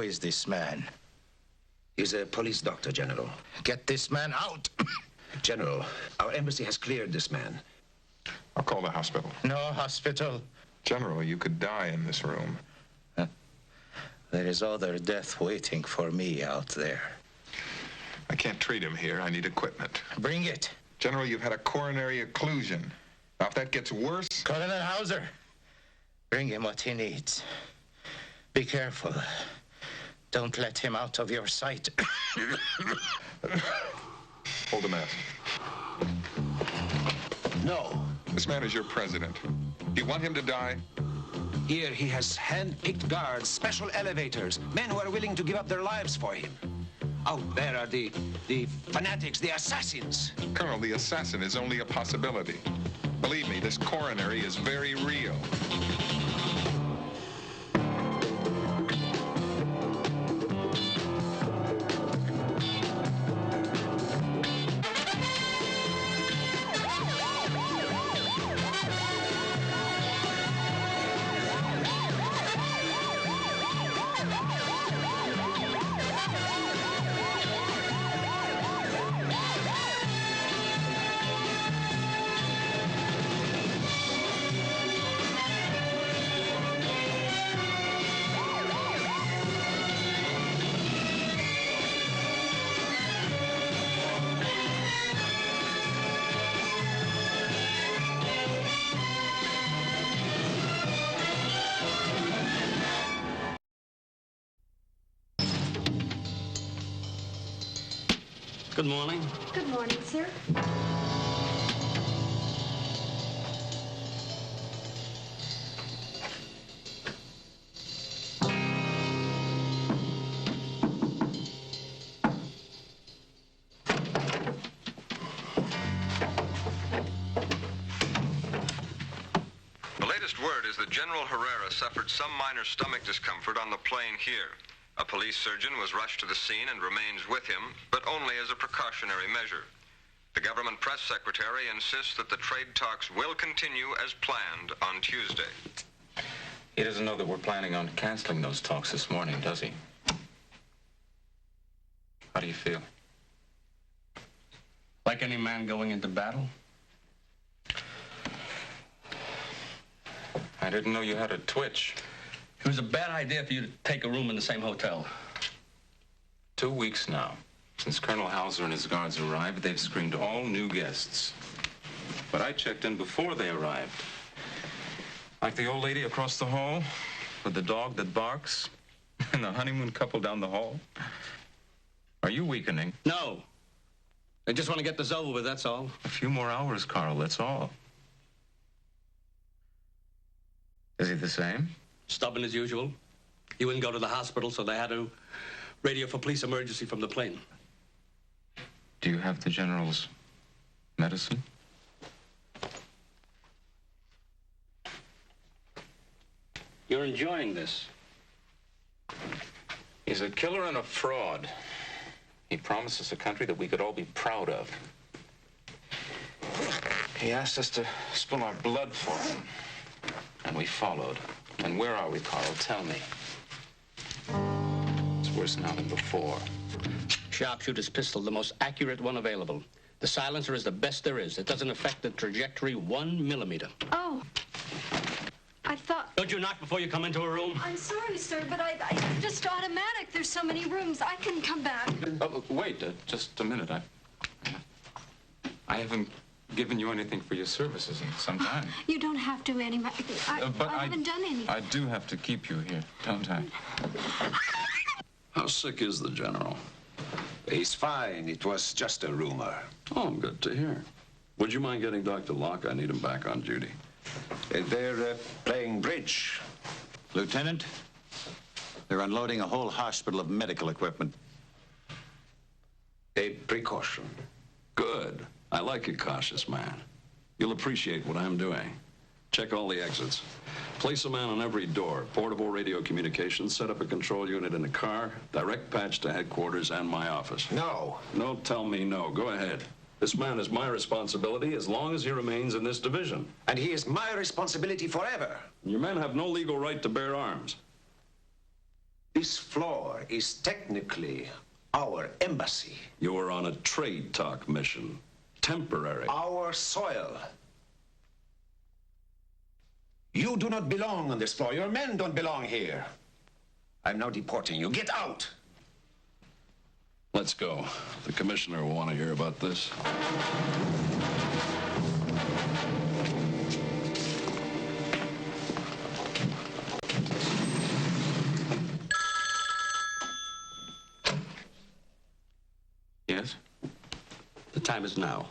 Who is this man? He's a police doctor, General. Get this man out. General, our embassy has cleared this man. I'll call the hospital. No hospital. General, you could die in this room. There is other death waiting for me out there. I can't treat him here. I need equipment. Bring it. General, you've had a coronary occlusion. Now, if that gets worse... Colonel Hauser, bring him what he needs. Be careful. Don't let him out of your sight. Hold the mask. No. This man is your president. Do you want him to die? Here he has hand-picked guards, special elevators, men who are willing to give up their lives for him. Out there are the fanatics, the assassins. Colonel, the assassin is only a possibility. Believe me, this coronary is very real. Good morning. Good morning, sir. The latest word is that General Herrera suffered some minor stomach discomfort on the plane here. A police surgeon was rushed to the scene and remains with him, but only as a precautionary measure. The government press secretary insists that the trade talks will continue as planned on Tuesday. He doesn't know that we're planning on canceling those talks this morning, does he? How do you feel? Like any man going into battle? I didn't know you had a twitch. It was a bad idea for you to take a room in the same hotel. 2 weeks now. Since Colonel Hauser and his guards arrived, they've screened all new guests. But I checked in before they arrived. Like the old lady across the hall, with the dog that barks, and the honeymoon couple down the hall. Are you weakening? No. I just want to get this over with, that's all. A few more hours, Carl, that's all. Is he the same? Stubborn as usual. He wouldn't go to the hospital, so they had to radio for police emergency from the plane. Do you have the general's medicine? You're enjoying this. He's a killer and a fraud. He promised us a country that we could all be proud of. He asked us to spill our blood for him. And we followed. And where are we, Carl? Tell me. It's worse now than before. Sharpshooter's pistol, the most accurate one available. The silencer is the best there is. It doesn't affect the trajectory 1 millimeter. Oh. I thought... Don't you knock before you come into a room? I'm sorry, sir, but I just automatic. There's so many rooms. I can come back. Oh, wait, just a minute. I haven't given you anything for your services in some time. You don't have to anymore. But I haven't done anything. I do have to keep you here, don't I? How sick is the general? He's fine. It was just a rumor. Oh, good to hear. Would you mind getting Dr. Locke? I need him back on duty. They're playing bridge. Lieutenant, they're unloading a whole hospital of medical equipment. A precaution. Good. I like a cautious man. You'll appreciate what I'm doing. Check all the exits. Place a man on every door. Portable radio communications. Set up a control unit in the car. Direct patch to headquarters and my office. No. No, tell me no. Go ahead. This man is my responsibility as long as he remains in this division. And he is my responsibility forever. Your men have no legal right to bear arms. This floor is technically our embassy. You were on a trade talk mission. Temporary. Our soil. You do not belong on this floor. Your men don't belong here. I'm now deporting you. Get out! Let's go. The commissioner will want to hear about this. Yes? The time is now.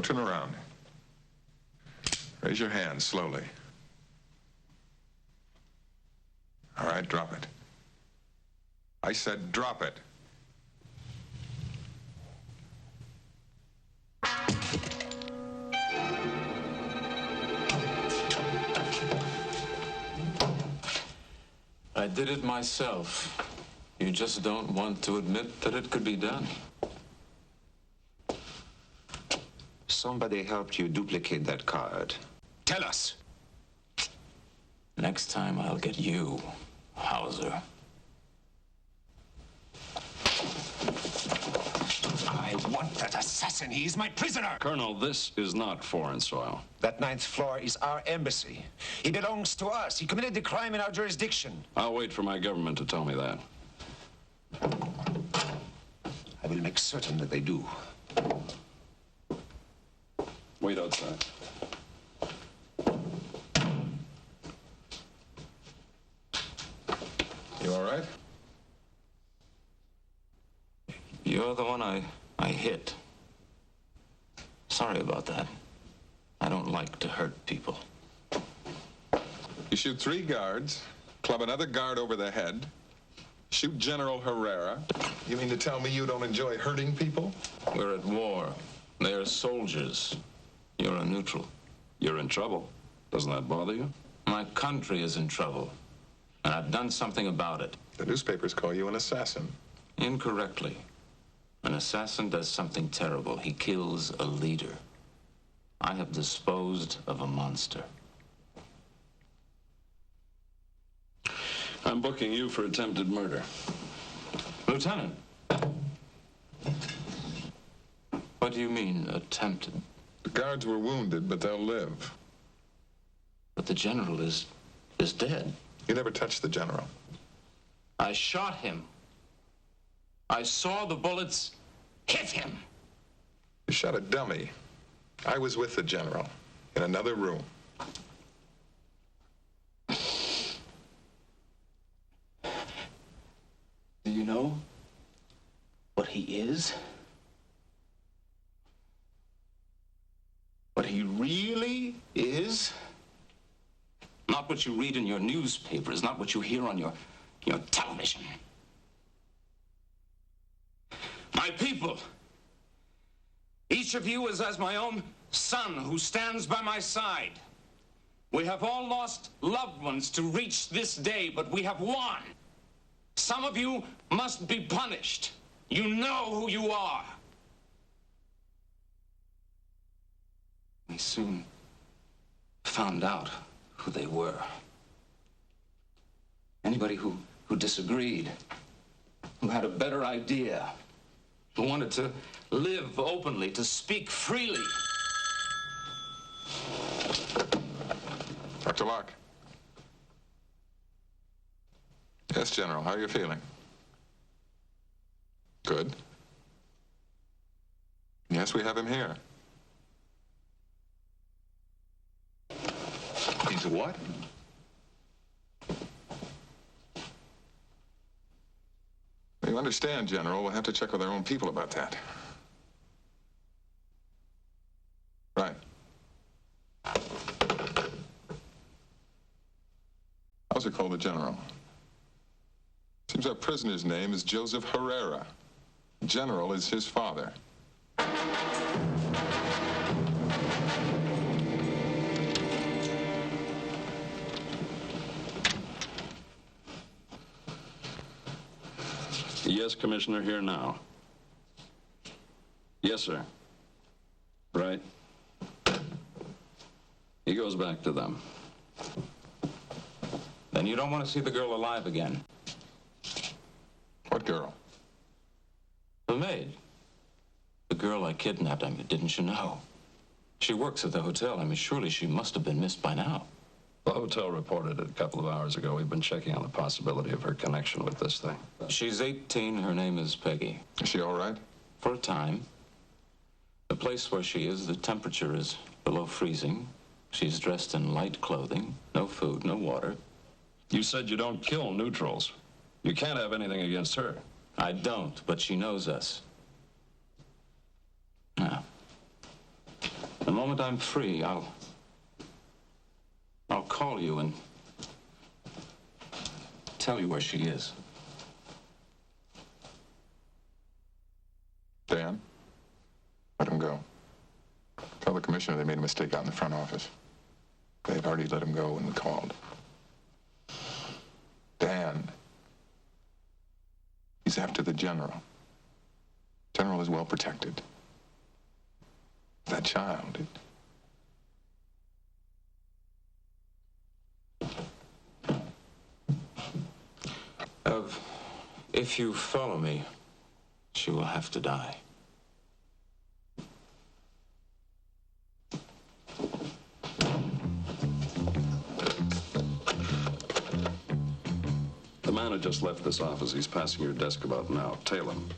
Don't turn around. Raise your hand slowly. All right, drop it. I said drop it. I did it myself. You just don't want to admit that it could be done. Somebody helped you duplicate that card. Tell us. Next time I'll get you, Hauser. I want that assassin. He is my prisoner. Colonel, this is not foreign soil. That 9th floor is our embassy. He belongs to us. He committed the crime in our jurisdiction. I'll wait for my government to tell me that. I will make certain that they do. Wait outside. You all right? You're the one I hit. Sorry about that. I don't like to hurt people. You shoot 3 guards, club another guard over the head, shoot General Herrera. You mean to tell me you don't enjoy hurting people? We're at war. They're soldiers. You're a neutral. You're in trouble. Doesn't that bother you? My country is in trouble, and I've done something about it. The newspapers call you an assassin. Incorrectly. An assassin does something terrible. He kills a leader. I have disposed of a monster. I'm booking you for attempted murder. Lieutenant. What do you mean, attempted? The guards were wounded, but they'll live. But the general is dead. You never touched the general. I shot him. I saw the bullets hit him. You shot a dummy. I was with the general in another room. Do you know what he is? What he really is? Not what you read in your newspapers, not what you hear on your television. My people, each of you is as my own son who stands by my side. We have all lost loved ones to reach this day, but we have won. Some of you must be punished. You know who you are. We soon found out who they were. Anybody who disagreed, who had a better idea, who wanted to live openly, to speak freely. Dr. Locke. Yes, General, how are you feeling? Good. Yes, we have him here. He's what? You understand, General, we'll have to check with our own people about that. Right. How's it called the General? Seems our prisoner's name is Joseph Herrera. General is his father. Yes, Commissioner, here now. Yes, sir. Right. He goes back to them. Then you don't want to see the girl alive again. What girl? The maid. The girl I kidnapped, didn't you know? She works at the hotel. Surely she must have been missed by now. The hotel reported it a couple of hours ago. We've been checking on the possibility of her connection with this thing. She's 18. Her name is Peggy. Is she all right? For a time. The place where she is, the temperature is below freezing. She's dressed in light clothing. No food, no water. You said you don't kill neutrals. You can't have anything against her. I don't, but she knows us. Now, The moment I'm free, I'll call you and tell you where she is. Dan, let him go. Tell the commissioner they made a mistake out in the front office. They'd already let him go when we called. Dan, he's after the general. General is well protected. That child, If you follow me, she will have to die. The man had just left this office. He's passing your desk about now. Tail him.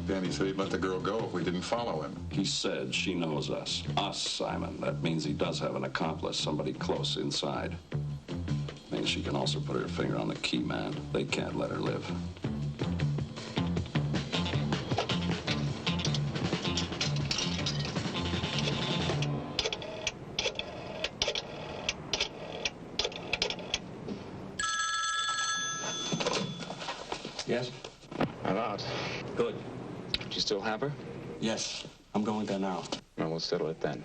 Danny said he'd let the girl go if we didn't follow him. He said she knows us. Us, Simon. That means he does have an accomplice, somebody close inside. Means she can also put her finger on the key man. They can't let her live. Yes? I'm out. Good. Do you still have her? Yes, I'm going there now. Well, we'll settle it then.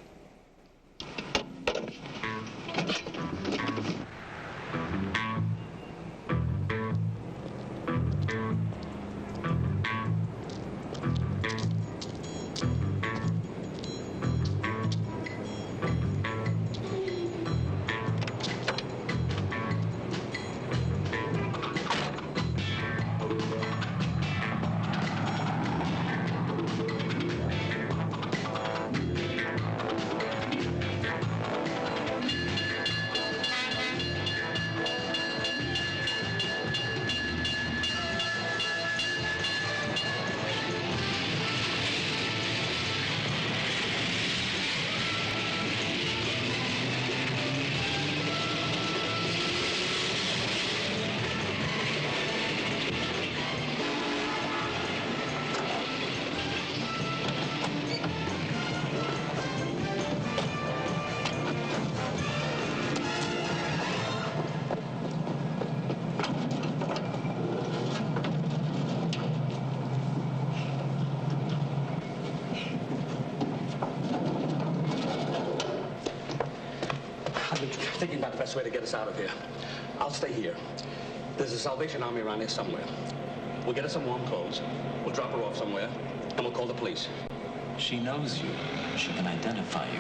Thinking about the best way to get us out of here. I'll stay here. There's a Salvation Army around here somewhere. We'll get her some warm clothes. We'll drop her off somewhere, and we'll call the police. She knows you. She can identify you.